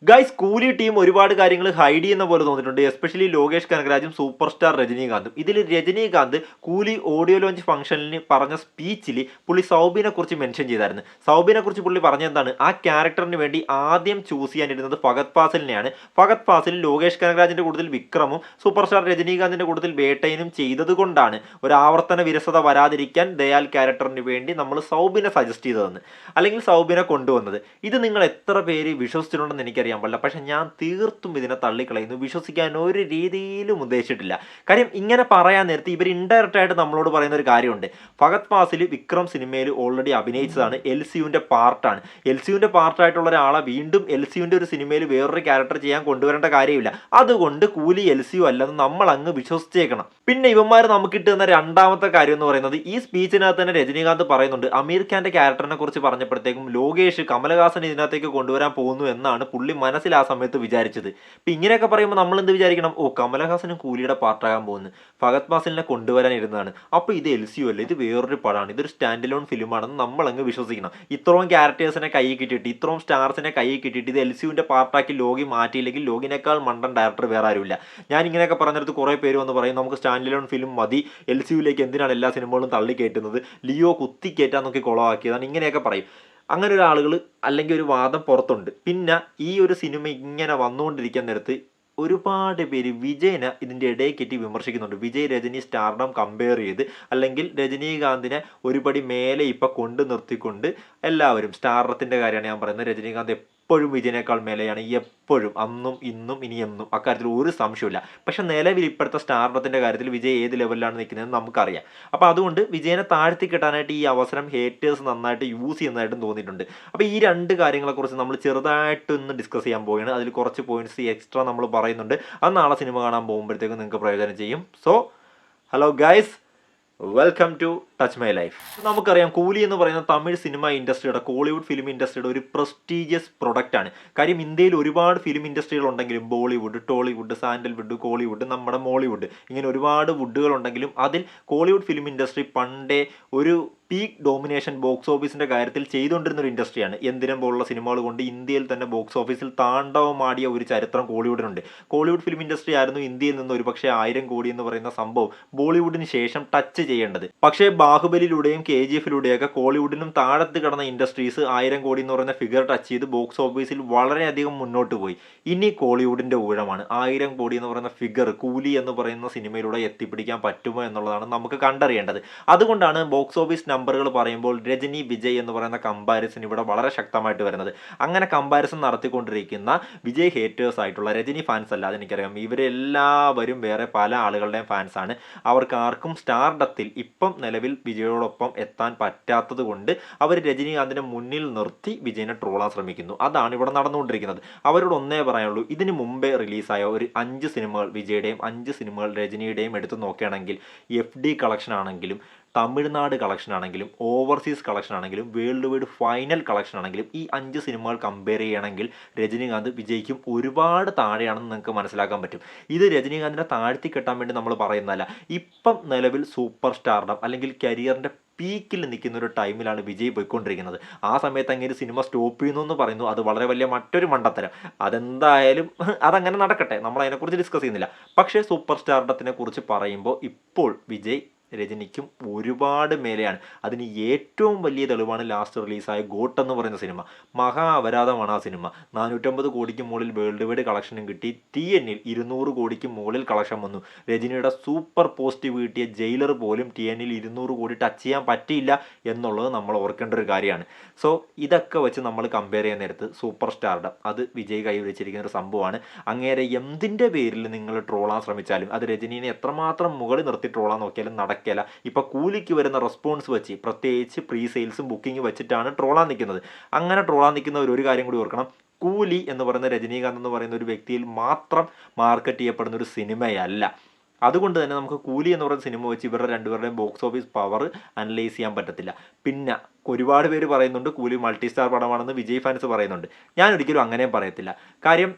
Guys കൂലി team ഒരുപാട് കാര്യങ്ങൾ ഹൈഡ് ചെയ്യുന്ന പോലെ തോന്നിയിട്ടുണ്ട്. എസ്പെഷ്യലി ലോകേഷ് കനകരാജും സൂപ്പർ സ്റ്റാർ രജനീകാന്തും. ഇതിൽ രജനീകാന്ത് കൂലി ഓഡിയോ ലോഞ്ച് ഫംഗ്ഷനിൽ പറഞ്ഞ സ്പീച്ചിൽ പുള്ളി സൗബിനെ കുറിച്ച് മെൻഷൻ ചെയ്തായിരുന്നു. സൗബിനെ കുറിച്ച് പുള്ളി പറഞ്ഞെന്താണ്, ആ ക്യാരക്ടറിന് വേണ്ടി ആദ്യം ചൂസ് ചെയ്യാനിരുന്നത് ഫഹദ് ഫാസിലിനെയാണ്. ഫഹദ് ഫാസിൽ ലോകേഷ് കനകരാജിന്റെ കൂടുതൽ വിക്രമും സൂപ്പർ സ്റ്റാർ രജനീകാന്തിന്റെ കൂടുതൽ വേട്ടയനും ചെയ്തത് കൊണ്ടാണ് ഒരു ആവർത്തന വിരസത വരാതിരിക്കാൻ ദയാൽ ക്യാരക്ടറിന് വേണ്ടി നമ്മൾ സൗബിനെ സജസ്റ്റ് ചെയ്തതെന്ന്, അല്ലെങ്കിൽ സൗബിനെ കൊണ്ടുവന്നത്. ഇത് നിങ്ങൾ എത്ര പേര് വിശ്വസിച്ചിട്ടുണ്ടെന്ന് എനിക്കറിയാം പാടില്ല. പക്ഷെ ഞാൻ തീർത്തും ഇതിനെ തള്ളിക്കളയുന്നു. വിശ്വസിക്കാൻ ഒരു രീതിയിലും ഉദ്ദേശിച്ചിട്ടില്ല. കാര്യം ഇങ്ങനെ പറയാൻ നേരത്തെ ഇവർ ഇൻഡയറക്റ്റ് ആയിട്ട് നമ്മളോട് പറയുന്ന ഒരു കാര്യമുണ്ട്. ഫഹദ് ഫാസിൽ വിക്രം സിനിമയിൽ ഓൾറെഡി അഭിനയിച്ചതാണ്, LCUവിൻ്റെ പാർട്ടാണ്. LCUവിൻ്റെ പാർട്ടായിട്ടുള്ള ഒരാളെ വീണ്ടും LCUവിൻ്റെ ഒരു സിനിമയിൽ വേറൊരു ക്യാരക്ടർ ചെയ്യാൻ കൊണ്ടുവരേണ്ട കാര്യമില്ല. അതുകൊണ്ട് കൂലി LCU അല്ലെന്ന് നമ്മൾ അങ്ങ് വിശ്വസിച്ചേക്കണം. പിന്നെ ഇവന്മാർ നമുക്ക് കിട്ടുന്ന രണ്ടാമത്തെ കാര്യം എന്ന് പറയുന്നത്, ഈ സ്പീച്ചിനകത്ത് തന്നെ രജനീകാന്ത് പറയുന്നുണ്ട്, അമീർ ഖാന്റെ ക്യാരക്ടറിനെ കുറിച്ച് പറഞ്ഞപ്പോഴത്തേക്കും ലോകേഷ് കമലഹാസൻ ഇതിനകത്തേക്ക് കൊണ്ടുവരാൻ പോകുന്നു എന്നാണ് പുള്ളി മനസ്സിൽ ആ സമയത്ത് വിചാരിച്ചത്. ഇപ്പം ഇങ്ങനെയൊക്കെ പറയുമ്പോൾ നമ്മൾ എന്ത് വിചാരിക്കണം, ഓ കമലഹാസനും കൂലിയുടെ പാർട്ടാകാൻ പോകുന്നു, ഫഹദ് ഫാസിലിനെ കൊണ്ടുവരാൻ ഇരുന്നതാണ്, അപ്പോൾ ഇത് LCU അല്ല, ഇത് വേറൊരു പടമാണ്, ഇതൊരു സ്റ്റാൻഡ് ലോൺ ഫിലിമാണെന്ന് നമ്മൾ അങ്ങ് വിശ്വസിക്കണം. ഇത്രയും ക്യാരക്ടേഴ്സിനെ കൈ കിട്ടിയിട്ട്, ഇത്രയും സ്റ്റാർസിനെ കൈ കിട്ടിയിട്ട് ഇത് LCUവിൻ്റെ പാർട്ടാക്കി ലോഗി മാറ്റിയില്ലെങ്കിൽ ലോഗിനേക്കാൾ മണ്ടൻ ഡയറക്ടർ വേറെ ആരുമില്ല. ഞാൻ ഇങ്ങനെയൊക്കെ പറഞ്ഞിടത്ത് കുറേ പേര് വന്ന് പറയും, നമുക്ക് സ്റ്റാൻഡ് ലോൺ ഫിലിം മതി, LCUവിലേക്ക് എന്തിനാണ് എല്ലാ സിനിമകളും തള്ളിക്കയറ്റുന്നത്, ലിയോ കുത്തിക്കയറ്റാൻ നോക്കി കുളമാക്കിയതാണ്, ഇങ്ങനെയൊക്കെ പറയും. അങ്ങനെ ഒരു ആളുകൾ അല്ലെങ്കിൽ ഒരു വാദം പുറത്തുണ്ട്. പിന്നെ ഈ ഒരു സിനിമ ഇങ്ങനെ വന്നുകൊണ്ടിരിക്കുന്ന നേരത്ത് ഒരുപാട് പേര് വിജയനെ ഇതിൻ്റെ ഇടയിൽ കയറ്റി വിമർശിക്കുന്നുണ്ട്. വിജയ് രജനി സ്റ്റാർഡം കമ്പയർ ചെയ്ത്, അല്ലെങ്കിൽ രജനീകാന്തിനെ ഒരുപടി മേലെ ഇപ്പം കൊണ്ട് നിർത്തിക്കൊണ്ട് എല്ലാവരും, സ്റ്റാർഡത്തിൻ്റെ കാര്യമാണ് ഞാൻ പറയുന്നത്, രജനീകാന്ത് എപ്പോഴും വിജയനേക്കാൾ മേലെയാണ്, എപ്പോഴും, അന്നും ഇന്നും ഇനി എന്നും, അക്കാര്യത്തിൽ ഒരു സംശയമില്ല. പക്ഷെ നിലവിൽ ഇപ്പോഴത്തെ സ്റ്റാർഡത്തിൻ്റെ കാര്യത്തിൽ വിജയ് ഏത് ലെവലിലാണ് നിൽക്കുന്നതെന്ന് നമുക്കറിയാം. അപ്പോൾ അതുകൊണ്ട് വിജയനെ താഴ്ത്തി കിട്ടാനായിട്ട് ഈ അവസരം ഹേറ്റേഴ്സ് നന്നായിട്ട് യൂസ് ചെയ്യുന്നതായിട്ടും തോന്നിയിട്ടുണ്ട്. അപ്പോൾ ഈ രണ്ട് കാര്യങ്ങളെക്കുറിച്ച് നമ്മൾ ചെറുതായിട്ടൊന്ന് ഡിസ്കസ് ചെയ്യാൻ പോവുകയാണ്. അതിൽ കുറച്ച് പോയിന്റ്സ് എക്സ്ട്രാ നമ്മൾ പറയുന്നുണ്ട്. അത് നാളെ സിനിമ കാണാൻ പോകുമ്പോഴത്തേക്കും നിങ്ങൾക്ക് പ്രയോജനം ചെയ്യും. So hello guys, welcome to touch my life. നമുക്കറിയാം കൂലി എന്ന് പറയുന്ന തമിഴ് സിനിമ ഇൻഡസ്ട്രിയുടെ, കോളിവുഡ് ഫിലിം ഇൻഡസ്ട്രിയുടെ ഒരു പ്രസ്റ്റീജിയസ് പ്രൊഡക്റ്റ് ആണ്. കാര്യം ഇന്ത്യയിൽ ഒരുപാട് ഫിലിം ഇൻഡസ്ട്രികൾ ഉണ്ടെങ്കിലും, ബോളിവുഡ്, ടോളിവുഡ്, സാൻഡൽവുഡ്, കോളിവുഡ്, നമ്മുടെ മോളിവുഡ്, ഇങ്ങനെ ഒരുപാട് വുഡുകൾ ഉണ്ടെങ്കിലും അതിൽ കോളിവുഡ് ഫിലിം ഇൻഡസ്ട്രി പണ്ടേ ഒരു പീക്ക് ഡോമിനേഷൻ ബോക്സ് ഓഫീസിൻ്റെ കാര്യത്തിൽ ചെയ്തുകൊണ്ടിരുന്ന ഒരു ഇൻഡസ്ട്രിയാണ്. എന്തിനും പോലുള്ള സിനിമകൾ കൊണ്ട് ഇന്ത്യയിൽ തന്നെ ബോക്സ് ഓഫീസിൽ താണ്ഡവമാടിയ ഒരു ചരിത്രം കോളിവുഡിനുണ്ട്. കോളിവുഡ് ഫിലിം ഇൻഡസ്ട്രി ആയിരുന്നു ഇന്ത്യയിൽ നിന്ന് ഒരുപക്ഷെ 1000 കോടി എന്ന് പറയുന്ന സംഭവം ബോളിവുഡിന് ശേഷം ടച്ച് ചെയ്യേണ്ടത്. പക്ഷേ ബാഹുബലിയിലൂടെയും KGFിലൂടെയൊക്കെ കോളിവുഡിനും താഴത്ത് കിടന്ന ഇൻഡസ്ട്രീസ് 1000 കോടി എന്ന് പറയുന്ന ഫിഗർ ടച്ച് ചെയ്ത് ബോക്സ് ഓഫീസിൽ വളരെയധികം മുന്നോട്ട് പോയി. ഇനി കോളിവുഡിൻ്റെ ഊഴമാണ്. 1000 കോടി എന്ന് പറയുന്ന ഫിഗർ കൂലി എന്ന് പറയുന്ന സിനിമയിലൂടെ എത്തിപ്പിടിക്കാൻ പറ്റുമോ എന്നുള്ളതാണ് നമുക്ക് കണ്ടറിയേണ്ടത്. അതുകൊണ്ടാണ് ബോക്സ് ഓഫീസ് നമ്പറുകൾ പറയുമ്പോൾ രജനി വിജയ് എന്ന് പറയുന്ന കമ്പാരിസൺ ഇവിടെ വളരെ ശക്തമായിട്ട് വരുന്നത്. അങ്ങനെ കമ്പാരിസൺ നടത്തിക്കൊണ്ടിരിക്കുന്ന വിജയ് ഹേറ്റേഴ്സ് ആയിട്ടുള്ള രജനി ഫാൻസ് അല്ല, അതെനിക്കറിയാം, ഇവരെല്ലാവരും വേറെ പല ആളുകളുടെയും ഫാൻസാണ്. അവർക്ക് ആർക്കും സ്റ്റാർഡത്തിൽ ഇപ്പം നിലവിൽ വിജയോടൊപ്പം എത്താൻ പറ്റാത്തത് കൊണ്ട് അവർ രജനീകാന്തിനെ മുന്നിൽ നിർത്തി വിജയനെ ട്രോളാൻ ശ്രമിക്കുന്നു. അതാണ് ഇവിടെ നടന്നുകൊണ്ടിരിക്കുന്നത്. അവരോട് ഒന്നേ പറയാനുള്ളൂ, ഇതിന് മുമ്പേ റിലീസായ ഒരു 5 സിനിമകൾ വിജയുടെയും 5 സിനിമകൾ രജനിയുടെയും എടുത്ത് നോക്കുകയാണെങ്കിൽ FD കളക്ഷൻ ആണെങ്കിലും, തമിഴ്നാട് കളക്ഷൻ ആണെങ്കിലും, ഓവർസീസ് കളക്ഷൻ ആണെങ്കിലും, വേൾഡ് വൈഡ് ഫൈനൽ കളക്ഷൻ ആണെങ്കിലും, ഈ 5 സിനിമകൾ കമ്പയർ ചെയ്യണമെങ്കിൽ രജനീകാന്ത് വിജയ്ക്കും ഒരുപാട് താഴെയാണെന്ന് നിങ്ങൾക്ക് മനസ്സിലാക്കാൻ പറ്റും. ഇത് രജനീകാന്തിനെ താഴ്ത്തി കെട്ടാൻ വേണ്ടി നമ്മൾ പറയുന്നതല്ല. ഇപ്പം നിലവിൽ സൂപ്പർ സ്റ്റാർഡം അല്ലെങ്കിൽ കരിയറിൻ്റെ പീക്കിൽ നിൽക്കുന്ന ഒരു ടൈമിലാണ് വിജയ് പോയിക്കൊണ്ടിരിക്കുന്നത്. ആ സമയത്ത് അങ്ങനെ സിനിമ സ്റ്റോപ്പ് ചെയ്യുന്നു എന്ന് പറയുന്നു, അത് വളരെ വലിയ മറ്റൊരു മണ്ടത്തരം. അതെന്തായാലും അതങ്ങനെ നടക്കട്ടെ, നമ്മൾ അതിനെക്കുറിച്ച് ഡിസ്കസ് ചെയ്യുന്നില്ല. പക്ഷേ സൂപ്പർ സ്റ്റാർഡത്തിനെ കുറിച്ച് പറയുമ്പോൾ ഇപ്പോൾ വിജയ് രജനിക്കും ഒരുപാട് മേലെയാണ്. അതിന് ഏറ്റവും വലിയ തെളിവാണ് ലാസ്റ്റ് റിലീസായ ഗോട്ട് എന്ന് പറയുന്ന സിനിമ. മഹാ അപരാധമാണ് ആ സിനിമ. 450 കോടിക്ക് മുകളിൽ വേൾഡ് വൈഡ് കളക്ഷനും കിട്ടി. TNൽ 200 കോടിക്ക് മുകളിൽ കളക്ഷൻ വന്നു. രജനിയുടെ സൂപ്പർ പോസിറ്റീവ് കിട്ടിയ ജയിലർ പോലും TNൽ 200 കോടി ടച്ച് ചെയ്യാൻ പറ്റിയില്ല എന്നുള്ളത് നമ്മൾ ഓർക്കേണ്ട ഒരു കാര്യമാണ്. സോ ഇതൊക്കെ വെച്ച് നമ്മൾ കമ്പയർ ചെയ്യാൻ നേരത്ത് സൂപ്പർ സ്റ്റാർഡം അത് വിജയ് കൈവരിച്ചിരിക്കുന്ന ഒരു സംഭവമാണ്. അങ്ങേരെ എന്തിൻ്റെ പേരിൽ നിങ്ങൾ ട്രോളാൻ ശ്രമിച്ചാലും, അത് രജനീനെ എത്രമാത്രം മുകളിൽ നിർത്തി ട്രോളാൻ നോക്കിയാലും നടക്കില്ല. ഇപ്പൊ കൂലിക്ക് വരുന്ന റെസ്പോൺസ് വെച്ച്, പ്രത്യേകിച്ച് പ്രീ സെയിൽസും ബുക്കിംഗ് വെച്ചിട്ടാണ് ട്രോളാൻ നിൽക്കുന്നത്. അങ്ങനെ ട്രോളാൻ നിൽക്കുന്നവർ ഒരു കാര്യം കൂടി ഓർക്കണം, കൂലി എന്ന് പറയുന്ന രജനീകാന്ത് എന്ന് പറയുന്ന ഒരു വ്യക്തിയിൽ മാത്രം മാർക്കറ്റ് ചെയ്യപ്പെടുന്ന ഒരു സിനിമയല്ല. അതുകൊണ്ട് തന്നെ നമുക്ക് കൂലി എന്ന് പറയുന്ന സിനിമ വെച്ച് ഇവരുടെ രണ്ടുപേരുടെയും ബോക്സ് ഓഫീസ് പവർ അനലൈസ് ചെയ്യാൻ പറ്റത്തില്ല. പിന്നെ ഒരുപാട് പേര് പറയുന്നുണ്ട് കൂലി മൾട്ടി സ്റ്റാർ പടമാണെന്ന്, വിജയ് ഫാൻസ് പറയുന്നുണ്ട്. ഞാൻ ഒരിക്കലും അങ്ങനെയും പറയത്തില്ല. കാര്യം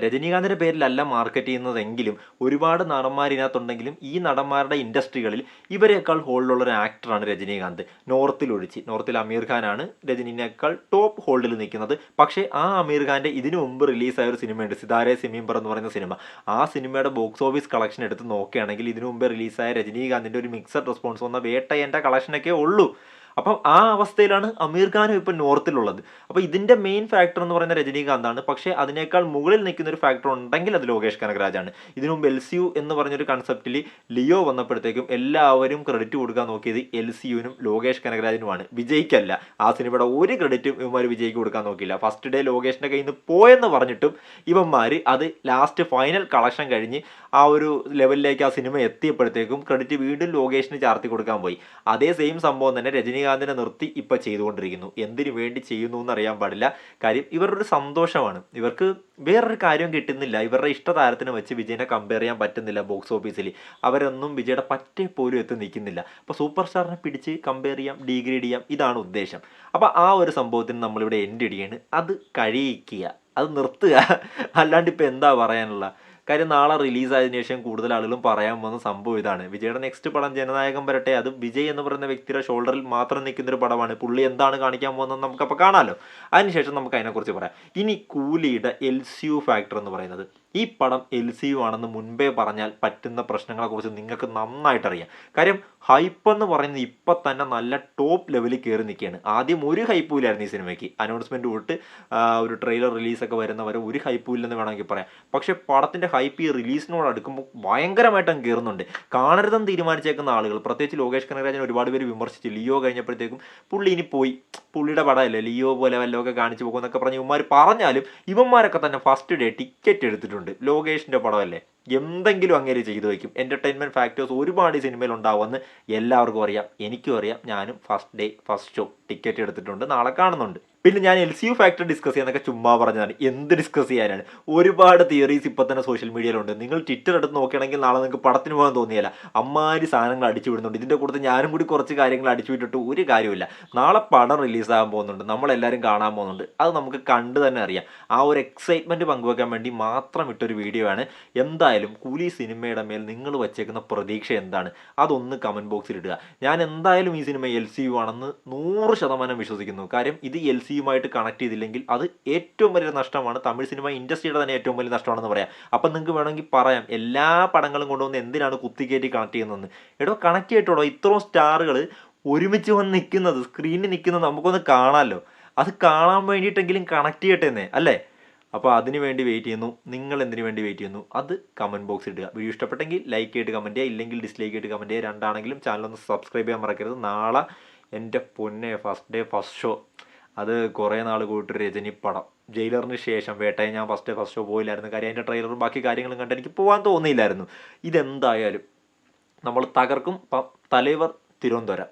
രജനീകാന്തിൻ്റെ പേരിലല്ല മാർക്കറ്റ് ചെയ്യുന്നതെങ്കിലും ഒരുപാട് നടന്മാർ ഇതിനകത്തുണ്ടെങ്കിലും ഈ നടന്മാരുടെ ഇൻഡസ്ട്രികളിൽ ഇവരെക്കാൾ ഹോൾഡുള്ള ഒരു ആക്ടറാണ് രജനീകാന്ത്. നോർത്തിൽ അമീർ ഖാനാണ് രജനീനേക്കാൾ ടോപ്പ് ഹോൾഡിൽ നിൽക്കുന്നത്. പക്ഷേ ആ അമീർ ഖാൻ്റെ ഇതിനു മുമ്പ് റിലീസായ ഒരു സിനിമയുണ്ട്, സിതാരെ സിമീംബർ എന്ന് പറയുന്ന സിനിമ. ആ സിനിമയുടെ ബോക്സ് ഓഫീസ് കളക്ഷൻ എടുത്ത് നോക്കുകയാണെങ്കിൽ ഇതിനു മുമ്പ് റിലീസായ രജനീകാന്തിൻ്റെ ഒരു മിക്സഡ് റെസ്പോൺസ് വന്ന വേട്ടയൻ്റെ കളക്ഷനൊക്കെ ഉള്ളൂ. അപ്പം ആ അവസ്ഥയിലാണ് അമീർ ഖാനും ഇപ്പം നോർത്തിലുള്ളത്. അപ്പോൾ ഇതിൻ്റെ മെയിൻ ഫാക്ടർ എന്ന് പറയുന്ന രജനീകാന്താണ്. പക്ഷേ അതിനേക്കാൾ മുകളിൽ നിൽക്കുന്ന ഒരു ഫാക്ടർ ഉണ്ടെങ്കിൽ അത് ലോകേഷ് കനകരാജാണ്. ഇതിനു മുമ്പ് LCU എന്ന് പറഞ്ഞൊരു കൺസെപ്റ്റിൽ ലിയോ വന്നപ്പോഴത്തേക്കും എല്ലാവരും ക്രെഡിറ്റ് കൊടുക്കാൻ നോക്കിയത് LCUവിനും ലോകേഷ് കനകരാജിനുമാണ്, വിജയ്ക്കല്ല. ആ സിനിമയുടെ ഒരു ക്രെഡിറ്റും ഇവന്മാർ വിജയ്ക്ക് കൊടുക്കാൻ നോക്കിയില്ല. ഫസ്റ്റ് ഡേ ലോകേഷിൻ്റെ കയ്യിൽ നിന്ന് പോയെന്ന് പറഞ്ഞിട്ടും ഇവന്മാർ അത് ലാസ്റ്റ് ഫൈനൽ കളക്ഷൻ കഴിഞ്ഞ് ആ ഒരു ലെവലിലേക്ക് ആ സിനിമ എത്തിയപ്പോഴത്തേക്കും ക്രെഡിറ്റ് വീണ്ടും ലോകേഷിന് ചാർത്തി കൊടുക്കാൻ പോയി. അതേ സെയിം സംഭവം തന്നെ രജനീകാന്തിനെ നിർത്തി ഇപ്പം ചെയ്തുകൊണ്ടിരിക്കുന്നു. എന്തിനു വേണ്ടി ചെയ്യുന്നു എന്നറിയാൻ പാടില്ല. കാര്യം ഇവരുടെ ഒരു സന്തോഷമാണ്. ഇവർക്ക് വേറൊരു കാര്യം കിട്ടുന്നില്ല. ഇവരുടെ ഇഷ്ടതാരത്തിനെ വെച്ച് വിജയനെ കമ്പയർ ചെയ്യാൻ പറ്റുന്നില്ല ബോക്സ് ഓഫീസിൽ. അവരൊന്നും വിജയുടെ പറ്റേ പോലും എത്തി നിൽക്കുന്നില്ല. അപ്പോൾ സൂപ്പർ സ്റ്റാറിനെ പിടിച്ച് കമ്പയർ ചെയ്യാം, ഡീഗ്രേഡ് ചെയ്യാം, ഇതാണ് ഉദ്ദേശം. അപ്പോൾ ആ ഒരു സംഭവത്തിന് നമ്മളിവിടെ എൻഡ് ഇടുകയാണ്. അത് കഴിയിക്കുക, അത് നിർത്തുക. അല്ലാണ്ട് ഇപ്പം എന്താ പറയാനുള്ള കാര്യം? നാളെ റിലീസായതിനു ശേഷം കൂടുതൽ ആളുകളും പറയാൻ പോകുന്ന സംഭവം ഇതാണ്. വിജയുടെ നെക്സ്റ്റ് പടം ജനനായകൻ വരട്ടെ. അത് വിജയ് എന്ന് പറയുന്ന വ്യക്തിയുടെ ഷോൾഡറിൽ മാത്രം നിൽക്കുന്നൊരു പടമാണ്. പുള്ളി എന്താണ് കാണിക്കാൻ പോകുന്നത് നമുക്കപ്പോൾ കാണാമല്ലോ. അതിനുശേഷം നമുക്ക് അതിനെക്കുറിച്ച് പറയാം. ഇനി കൂലിയുടെ LCU ഫാക്ടർ എന്ന് പറയുന്നത്, ഈ പടം LCU ആണെന്ന് മുൻപേ പറഞ്ഞാൽ പറ്റുന്ന പ്രശ്നങ്ങളെക്കുറിച്ച് നിങ്ങൾക്ക് നന്നായിട്ടറിയാം. കാര്യം ഹൈപ്പ് എന്ന് പറയുന്നത് ഇപ്പം തന്നെ നല്ല ടോപ്പ് ലെവലിൽ കയറി നിൽക്കുകയാണ്. ആദ്യം ഒരു ഹൈപ്പും ഇല്ലായിരുന്നു ഈ സിനിമയ്ക്ക്. അനൗൺസ്മെൻറ്റ് തൊട്ട് ഒരു ട്രെയിലർ റിലീസൊക്കെ വരുന്നവരെ ഒരു ഹൈപ്പും ഇല്ലെന്ന് വേണമെങ്കിൽ പറയാം. പക്ഷേ പടത്തിൻ്റെ ഹൈപ്പ് ഈ റിലീസിനോട് അടുക്കുമ്പോൾ ഭയങ്കരമായിട്ട് അങ്ങ് കയറുന്നുണ്ട്. കാണരുതെന്ന് തീരുമാനിച്ചേക്കുന്ന ആളുകൾ, പ്രത്യേകിച്ച് ലോകേഷ് കനകരാജൻ ഒരുപാട് പേര് വിമർശിച്ചു. ലിയോ കഴിഞ്ഞപ്പോഴത്തേക്കും പുള്ളി ഇനി പോയി, പുള്ളിയുടെ പടമല്ലേ, ലിയോ പോലെ വല്ലതൊക്കെ കാണിച്ചു പോകുമെന്നൊക്കെ പറഞ്ഞ് ഇവന്മാർ പറഞ്ഞാലും ഇവന്മാരൊക്കെ തന്നെ ഫസ്റ്റ് ഡേ ടിക്കറ്റ് എടുത്തിട്ടുണ്ട്. ലോകേഷിൻ്റെ പടമല്ലേ, എന്തെങ്കിലും അങ്ങനെ ചെയ്തു വയ്ക്കും. എൻ്റർടൈൻമെൻറ്റ് ഫാക്ടേഴ്സ് ഒരുപാട് ഈ സിനിമയിൽ ഉണ്ടാവുമെന്ന് എല്ലാവർക്കും അറിയാം, എനിക്കും അറിയാം. ഞാനും first day first show ticket എടുത്തിട്ടുണ്ട്, നാളെ കാണുന്നുണ്ട്. പിന്നെ ഞാൻ LCU ഫാക്ടർ ഡിസ്കസ് ചെയ്യാനൊക്കെ ചുമ്മാ പറഞ്ഞതാണ്. എന്ത് ഡിസ്കസ് ചെയ്യാനാണ്? ഒരുപാട് തിയറീസ് ഇപ്പം തന്നെ സോഷ്യൽ മീഡിയയിലുണ്ട്. നിങ്ങൾ ട്വിറ്റർ എടുത്ത് നോക്കുകയാണെങ്കിൽ നാളെ നിങ്ങൾക്ക് പടത്തിന് പോകാൻ തോന്നിയില്ല, അമ്മാതിരി സാധനങ്ങൾ അടിച്ചു വിടുന്നുണ്ട്. ഇതിൻ്റെ കൂട്ടത്തിൽ ഞാനും കൂടി കുറച്ച് കാര്യങ്ങൾ അടിച്ചു വിട്ടിട്ട് ഒരു കാര്യമില്ല. നാളെ പടം റിലീസാകാൻ പോകുന്നുണ്ട്, നമ്മളെല്ലാവരും കാണാൻ പോകുന്നുണ്ട്. അത് നമുക്ക് കണ്ടു തന്നെ അറിയാം. ആ ഒരു എക്സൈറ്റ്മെൻറ്റ് പങ്കുവെക്കാൻ വേണ്ടി മാത്രം ഇട്ടൊരു വീഡിയോ ആണ്. എന്തായാലും കൂലി സിനിമയുടെ മേൽ നിങ്ങൾ വച്ചേക്കുന്ന പ്രതീക്ഷ എന്താണ്? അതൊന്ന് കമൻറ്റ് ബോക്സിൽ ഇടുക. ഞാൻ എന്തായാലും ഈ സിനിമ LCU ആണെന്ന് 100% വിശ്വസിക്കുന്നു. കാര്യം ഇത് LCUമായിട്ട് കണക്ട് ചെയ്തില്ലെങ്കിൽ അത് ഏറ്റവും വലിയ നഷ്ടമാണ്. തമിഴ് സിനിമ ഇൻഡസ്ട്രിയുടെ തന്നെ ഏറ്റവും വലിയ നഷ്ടമാണെന്ന് പറയാം. അപ്പം നിങ്ങൾക്ക് വേണമെങ്കിൽ പറയാം എല്ലാ പടങ്ങളും കൊണ്ടുവന്ന് എന്തിനാണ് കുത്തിക്കയറ്റി കണക്ട് ചെയ്യുന്നതെന്ന്. എടോ കണക്ട് ചെയ്തിട്ടോ, ഇത്രയും സ്റ്റാറുകൾ ഒരുമിച്ച് വന്ന് നിൽക്കുന്നത്, സ്ക്രീനിൽ നിൽക്കുന്നത് നമുക്കൊന്ന് കാണാമല്ലോ. അത് കാണാൻ വേണ്ടിയിട്ടെങ്കിലും കണക്ട് ചെയ്യട്ടെ അല്ലേ? അപ്പോൾ അതിന് വേണ്ടി വെയിറ്റ് ചെയ്യുന്നു. നിങ്ങൾ എന്തിനു വേണ്ടി വെയിറ്റ് ചെയ്യുന്നു? അത് കമൻറ്റ് ബോക്സിൽ ഇടുക. വീഡിയോ ഇഷ്ടപ്പെട്ടെങ്കിൽ ലൈക്ക് ചെയ്തിട്ട് കമൻറ്റ് ചെയ്യുക, ഇല്ലെങ്കിൽ ഡിസ്ലൈക്ക് ചെയ്തിട്ട് കമൻറ്റ് ചെയ്യുക. രണ്ടാണെങ്കിലും ചാനലൊന്ന് സബ്സ്ക്രൈബ് ചെയ്യാൻ മറക്കരുത്. നാളെ എൻ്റെ പൊന്നെ ഫസ്റ്റ് ഡേ ഫസ്റ്റ് ഷോ, അത് കുറേ നാൾ കൂട്ടി രജനി പടം. ജയിലറിന് ശേഷം വേട്ടയെ ഞാൻ ഫസ്റ്റ് ഡേ ഫസ്റ്റ് ഷോ പോയില്ലായിരുന്നു. കാര്യം അതിൻ്റെ ട്രെയിലറും ബാക്കി കാര്യങ്ങളും കണ്ട് എനിക്ക് പോകാൻ തോന്നിയില്ലായിരുന്നു. ഇതെന്തായാലും നമ്മൾ തകർക്കും. തലൈവർ തിരുവനന്തപുരം.